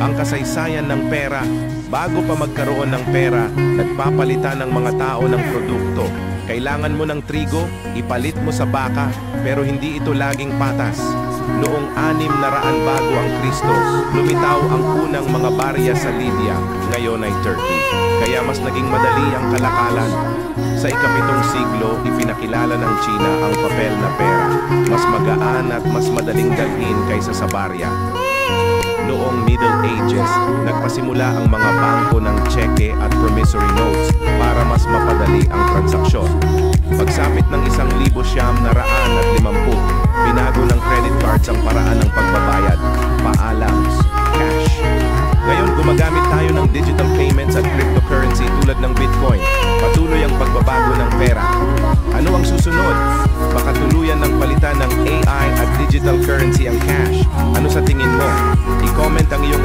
Ang kasaysayan ng pera. Bago pa magkaroon ng pera, nagpapalitan ng mga tao ng produkto. Kailangan mo ng trigo, ipalit mo sa baka, pero hindi ito laging patas. Noong 600 bago ang Kristo, lumitaw ang unang mga barya sa Lydia, ngayon ay Turkey. Kaya mas naging madali ang kalakalan. Sa ika-7 siglo, ipinakilala ng China ang papel na pera. Mas magaan at mas madaling dalhin kaysa sa barya. Noong Middle Ages, nagpasimula ang mga bangko ng cheque at promissory notes para mas mapadali ang transaksyon. Pagsapit ng 1,950, binago ng credit cards ang paraan ng pagbabayad, paalam, cash. Ngayon, gumagamit tayo ng digital payments at cryptocurrency tulad ng Bitcoin. Patuloy ang pagbabago ng pera. Ano ang susunod? Baka tuluyan ng palitan ng AI at digital currency ang cash. Ano sa tingin mo? I-comment ang iyong